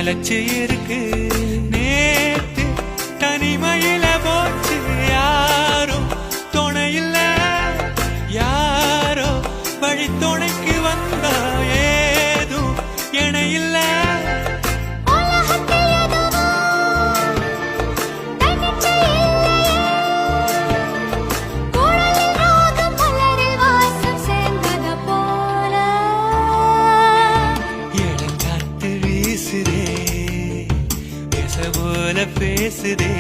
நிலச்சி இருக்கு. நேத்து தனிமையில போச்சு யாரும் துணையில்ல, யாரோ வழி துணைக்கு வந்தா ஏதும் இணையில்ல. போல பேசுதே